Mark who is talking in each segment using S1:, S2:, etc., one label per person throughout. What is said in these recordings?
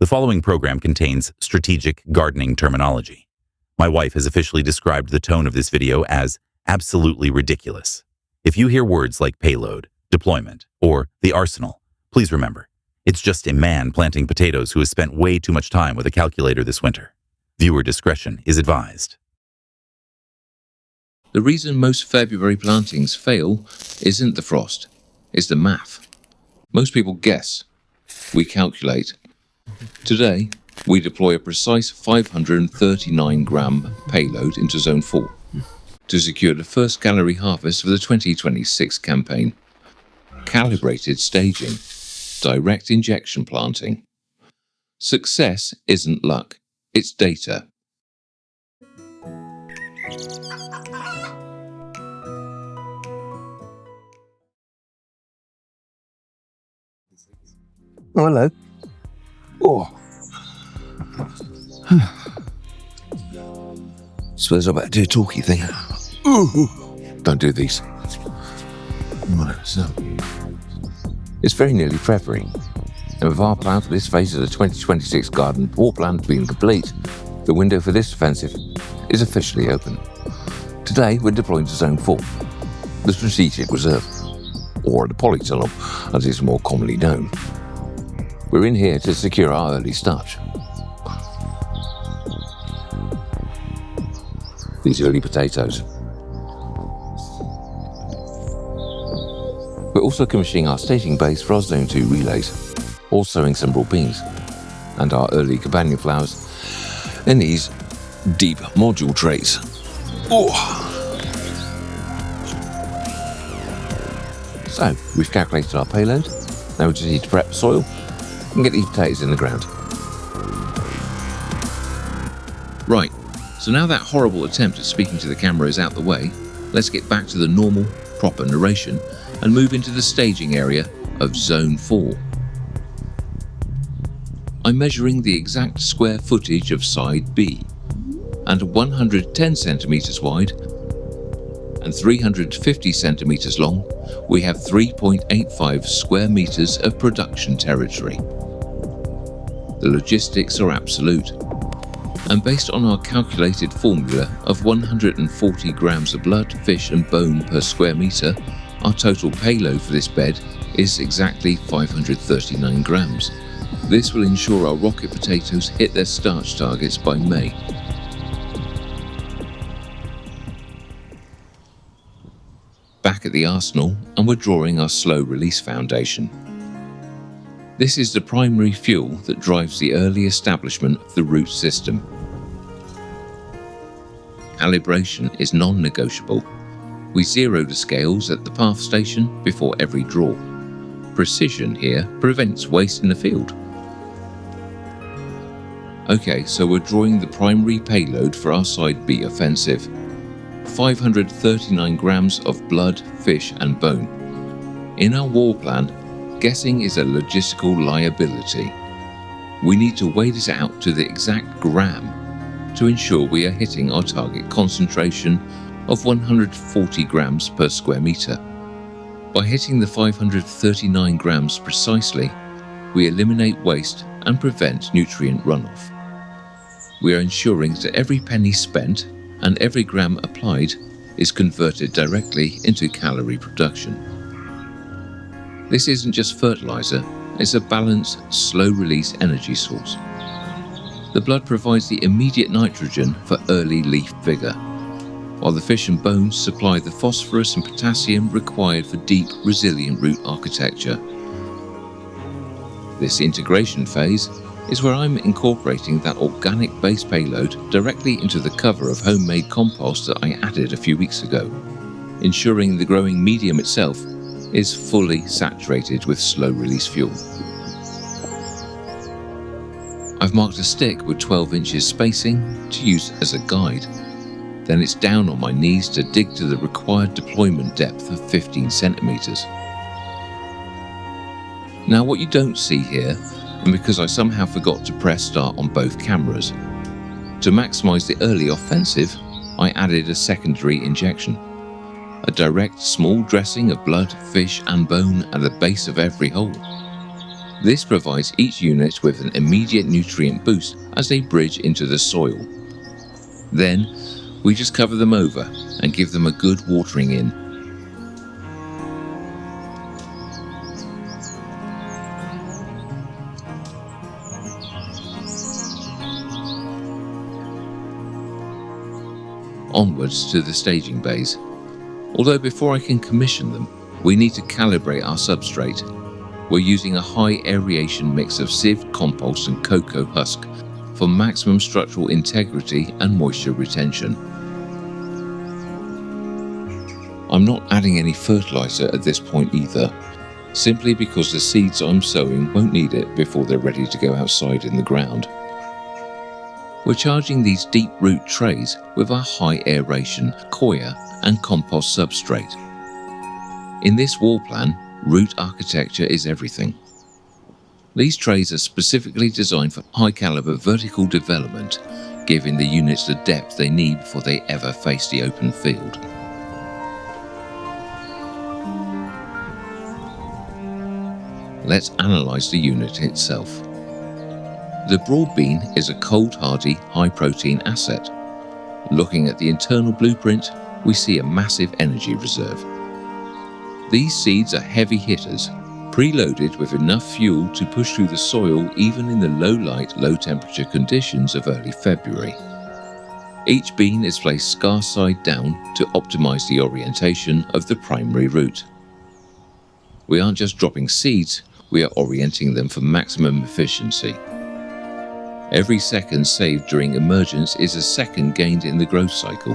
S1: The following program contains strategic gardening terminology. My wife has officially described the tone of this video as absolutely ridiculous. If you hear words like payload, deployment, or the arsenal, please remember, it's just a man planting potatoes who has spent way too much time with a calculator this winter. Viewer discretion is advised.
S2: The reason most February plantings fail isn't the frost, it's the math. Most people guess. We calculate. Today, we deploy a precise 539-gram payload into Zone 4 to secure the first calorie harvest for the 2026 campaign. Calibrated staging, direct injection planting. Success isn't luck, it's data.
S3: Oh, hello. Oh. Suppose I better do a talky thing. Don't do these. Right, so. It's very nearly February, and with our plan for this phase of the 2026 garden war plan being complete, the window for this offensive is officially open. Today, we're deploying to Zone 4, the Strategic Reserve, or the Polytunnel, as it's more commonly known. We're in here to secure our early starch. These early potatoes. We're also commissioning our staging base for our Zone 2 relays, all sowing some raw beans, and our early companion flowers in these deep module trays. So, we've calculated our payload. Now we just need to prep soil and get these potatoes in the ground.
S2: Right, so now that horrible attempt at speaking to the camera is out the way, let's get back to the normal, proper narration and move into the staging area of Zone 4. I'm measuring the exact square footage of side B, and 110 centimeters wide and 350 centimeters long, we have 3.85 square meters of production territory. The logistics are absolute, and based on our calculated formula of 140 grams of blood, fish and bone per square meter, our total payload for this bed is exactly 539 grams. This will ensure our rocket potatoes hit their starch targets by May. Back at the arsenal, and we're drawing our slow release foundation. This is the primary fuel that drives the early establishment of the root system. Calibration is non-negotiable. We zero the scales at the path station before every draw. Precision here prevents waste in the field. Okay, so we're drawing the primary payload for our Side B offensive. 539 grams of blood, fish and bone. In our war plan, guessing is a logistical liability. We need to weigh this out to the exact gram to ensure we are hitting our target concentration of 140 grams per square meter. By hitting the 539 grams precisely, we eliminate waste and prevent nutrient runoff. We are ensuring that every penny spent and every gram applied is converted directly into calorie production. This isn't just fertilizer, it's a balanced, slow-release energy source. The blood provides the immediate nitrogen for early leaf vigor, while the fish and bones supply the phosphorus and potassium required for deep, resilient root architecture. This integration phase is where I'm incorporating that organic base payload directly into the cover of homemade compost that I added a few weeks ago, ensuring the growing medium itself is fully saturated with slow-release fuel. I've marked a stick with 12 inches spacing to use as a guide. Then it's down on my knees to dig to the required deployment depth of 15 centimeters. Now what you don't see here, and because I somehow forgot to press start on both cameras, to maximize the early offensive, I added a secondary injection. A direct small dressing of blood, fish and bone at the base of every hole. This provides each unit with an immediate nutrient boost as they bridge into the soil. Then, we just cover them over and give them a good watering in. Onwards to the staging bays. Although before I can commission them, we need to calibrate our substrate. We're using a high aeration mix of sieved compost and cocoa husk for maximum structural integrity and moisture retention. I'm not adding any fertilizer at this point either, simply because the seeds I'm sowing won't need it before they're ready to go outside in the ground. We're charging these deep root trays with our high aeration, coir and compost substrate. In this wall plan, root architecture is everything. These trays are specifically designed for high caliber vertical development, giving the units the depth they need before they ever face the open field. Let's analyse the unit itself. The broad bean is a cold hardy, high protein asset. Looking at the internal blueprint, we see a massive energy reserve. These seeds are heavy hitters, preloaded with enough fuel to push through the soil even in the low light, low temperature conditions of early February. Each bean is placed scar side down to optimize the orientation of the primary root. We aren't just dropping seeds, we are orienting them for maximum efficiency. Every second saved during emergence is a second gained in the growth cycle.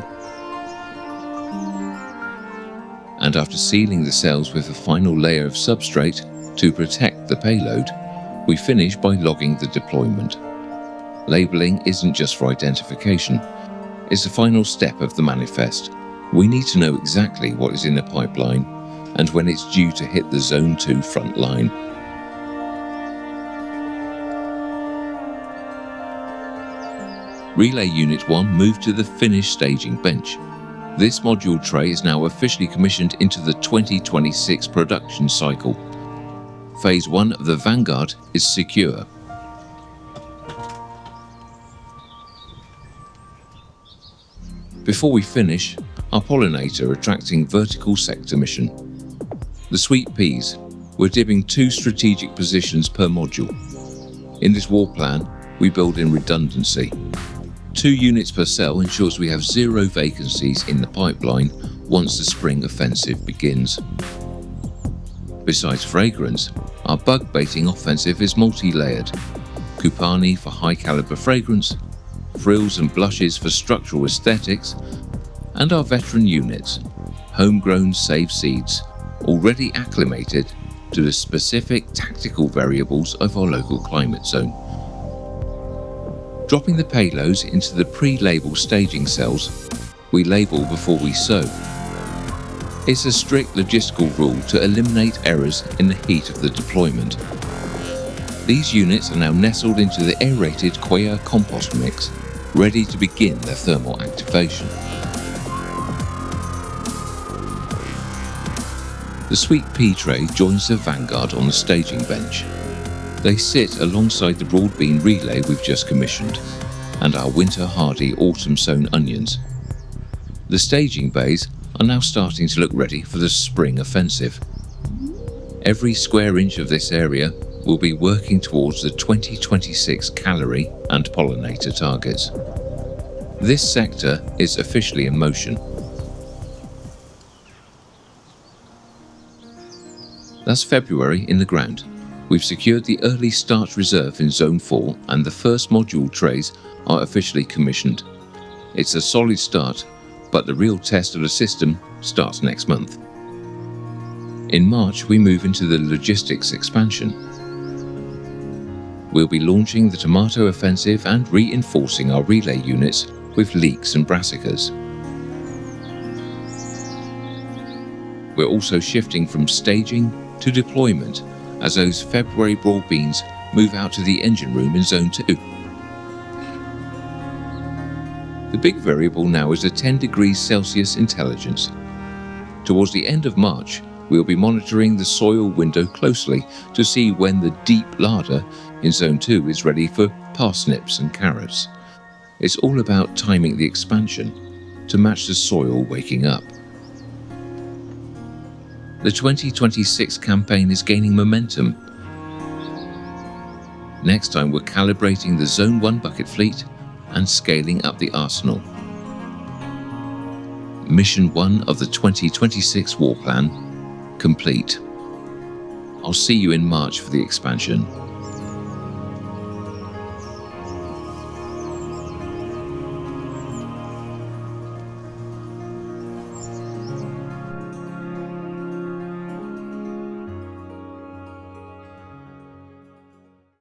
S2: And after sealing the cells with a final layer of substrate to protect the payload, we finish by logging the deployment. Labeling isn't just for identification, it's the final step of the manifest. We need to know exactly what is in the pipeline and when it's due to hit the Zone 2 front line. Relay Unit 1 moved to the finished staging bench. This module tray is now officially commissioned into the 2026 production cycle. Phase 1 of the Vanguard is secure. Before we finish, our pollinator attracting vertical sector mission. The sweet peas, we're dipping 2 strategic positions per module. In this wall plan, we build in redundancy. 2 units per cell ensures we have 0 vacancies in the pipeline once the spring offensive begins. Besides fragrance, our bug baiting offensive is multi-layered. Kupani for high caliber fragrance, frills and blushes for structural aesthetics, and our veteran units, homegrown save seeds, already acclimated to the specific tactical variables of our local climate zone. Dropping the payloads into the pre-labeled staging cells, we label before we sow. It's a strict logistical rule to eliminate errors in the heat of the deployment. These units are now nestled into the aerated Coir compost mix, ready to begin their thermal activation. The sweet pea tray joins the Vanguard on the staging bench. They sit alongside the broad bean relay we've just commissioned, and our winter hardy autumn sown onions. The staging bays are now starting to look ready for the spring offensive. Every square inch of this area will be working towards the 2026 calorie and pollinator targets. This sector is officially in motion. That's February in the ground. We've secured the early starch reserve in Zone 4 and the first module trays are officially commissioned. It's a solid start, but the real test of the system starts next month. In March, we move into the logistics expansion. We'll be launching the tomato offensive and reinforcing our relay units with leeks and brassicas. We're also shifting from staging to deployment as those February broad beans move out to the engine room in Zone 2. The big variable now is the 10 degrees Celsius intelligence. Towards the end of March, We'll be monitoring the soil window closely to see when the deep larder in Zone 2 is ready for parsnips and carrots. It's all about timing the expansion to match the soil waking up. The 2026 campaign is gaining momentum. Next time we're calibrating the Zone 1 bucket fleet and scaling up the arsenal. Mission 1 of the 2026 war plan complete. I'll see you in March for the expansion.